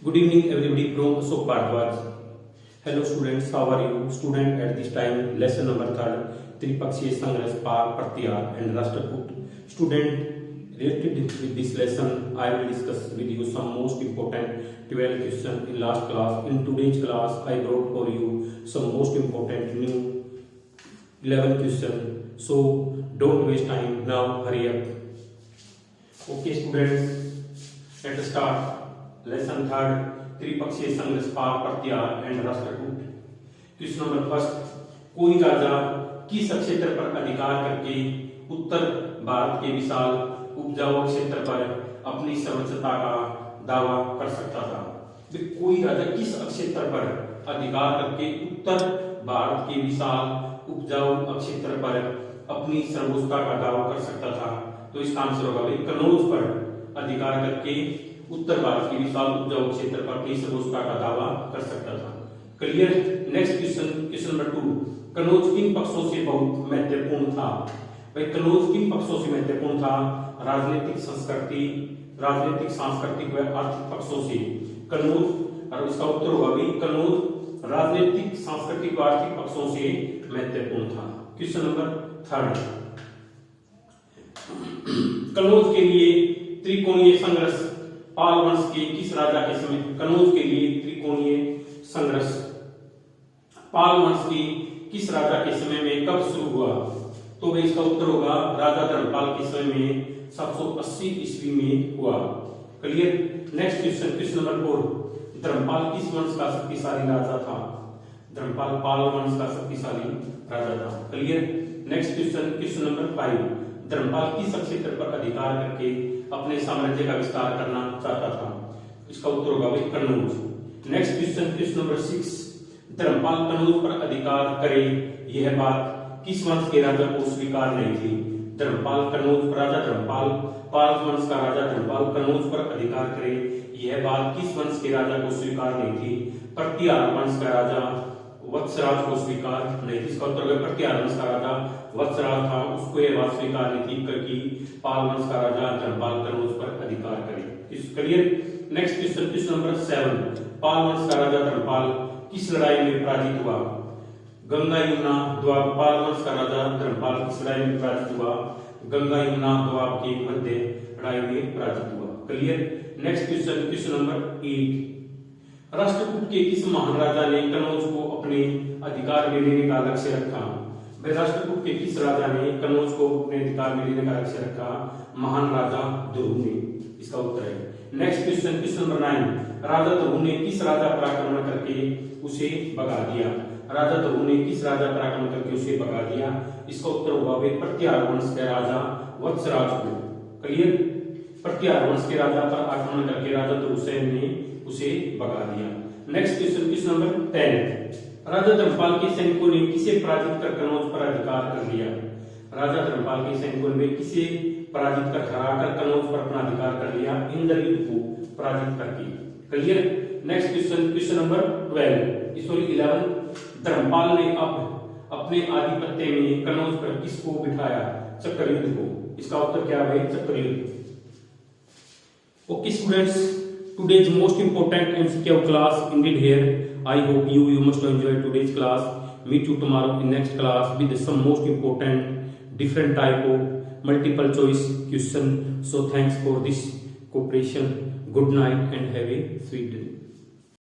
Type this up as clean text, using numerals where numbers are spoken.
Good evening, everybody from Ashok Bharadwaj. Hello, students. How are you? Student, at this time, lesson number 3rd, Tripakshiya Sangras, Par, Pratyar, and Rashtraput. Student, related with this lesson, I will discuss with you some most important 12 questions in last class. In today's class, I brought for you some most important new 11 questions. So, don't waste time. Now, hurry up. Okay, students, let us start. Lesson 3rd, त्रिपक्षीय संघर्ष पार प्रत्यार and राष्ट्रकूट। Question number first, कोई राजा किस क्षेत्र पर अधिकार करके उत्तर भारत के विशाल उपजाऊ क्षेत्र पर अपनी सर्वोच्चता का दावा कर सकता था? कोई राजा किस क्षेत्र पर अधिकार करके उत्तर भारत के विशाल उपजाऊ क्षेत्र पर अपनी सर्वोच्चता का दावा कर सकता था? तो इसका आंसर होगा भाई कनौज पर अधिकार करके उत्तर भारत के विशाल उपजाऊ क्षेत्र पर अपनी सर्वोच्चता का दावा कर सकता था। Clear? Next question, question number 2, Kannauj किन पक्षों से बहुत महत्वपूर्ण था? भाई कनौज किन पक्षों से महत्वपूर्ण था? राजनीतिक, संस्कृति, राजनीतिक, सांस्कृतिक व आर्थिक पक्षों से कनौज, और इसका उत्तर होगा भाई कनौज राजनीतिक, सांस्कृतिक व आर्थिक पक्षों से महत्वपूर्ण था। क्वेश्चन नंबर 3rd, कनौज के लिए त्रिकोणीय संघर्ष पाल वंश के किस राजा के समय? कनौज के लिए त्रिकोणीय संघर्ष पाल वंश की किस राजा के समय में कब शुरू हुआ? तो भाई इसका उत्तर होगा राजा धर्मपाल के समय में 780 ईस्वी में हुआ। Clear? Next question, question number 4, Dharmapala किस वंश का शक्तिशाली राजा था? धर्मपाल पाल वंश का शक्तिशाली राजा था। Clear? Next question, question number 5, Dharmapala किस क्षेत्र पर अधिकार करके अपने साम्राज्य का विस्तार करना चाहता था? इसका उत्तर होगा भाई Kannauj. Next question, question number 6, Dharmapala Kannauj पर अधिकार करे यह बात किस वंश के राजा को स्वीकार नहीं थी? धर्मपाल कनौज, राजा धर्मपाल पाल वंश का राजा धर्मपाल कनौज पर अधिकार करे यह बात किस वंश के राजा को स्वीकार नहीं थी? प्रत्यार वंश का राजा वत्सराज को स्वीकार नहीं थी। इसका उत्तर होगा प्रत्यार वंश का राजा वत्सराज था, उसको यह बात स्वीकार नहीं थी कि पाल वंश का राजा धर्मपाल कनौज पर अधिकार करे। Clear? Next question, question number 7, पाल वंश का राजा धर्मपाल किस लड़ाई में पराजित हुआ? गंगा यमुना द्वाब, पाल वंश का राजा धर्मपाल किस लड़ाई में पराजित हुआ? गंगा यमुना द्वाब के मध्य लड़ाई में पराजित हुआ। Clear? Next question, question number 8, Rashtrakuta के किस महान राजा ने कनौज को अपने अधिकार में लेने का लक्ष्य रखा? राष्ट्रकूट के किस राजा ने कनौज को अपने अधिकार में लेने का लक्ष्य रखा? महान राजा ध्रुव ने। इसका उत्तर है। नेक्स्ट क्वेश्चन, क्वेश्चन नंबर 9, राजा ध्रुव ने किस राजा पर आक्रमण करके उसे भगा दिया? राजा ध्रुव ने किस राजा पर आक्रमण करके उसे भगा दिया? इसका उत्तर होगा वे प्रत्यार वंश के राजा वत्सराज को। क्लियर? प्रत्यार वंश के राजा पर आक्रमण करके राजा ध्रुवसेन ने उसे भगा दिया। नेक्स्ट क्वेश्चन, क्वेश्चन नंबर 10, राजा धर्मपाल के सैनिकों ने किसे पराजित कर कनौज पर अधिकार कर लिया? राजा धर्मपाल के सैनिकों ने किसे पराजित कर हराकर कनौज पर अपना अधिकार कर लिया? इंद्रयुद्ध को पराजित करके। Clear? Next question, question number 11, Dharmapala ने अब अपने आधिपत्य में कनौज पर किसको बिठाया? चक्रयुद्ध को। इसका उत्तर क्या है? चक्रयुद्ध। Okay students, today's most important MCQ class ended here. I hope you must enjoy today's class. Meet you tomorrow in next class with some most important different type of multiple choice question. So thanks for this cooperation. Good night and have a sweet day.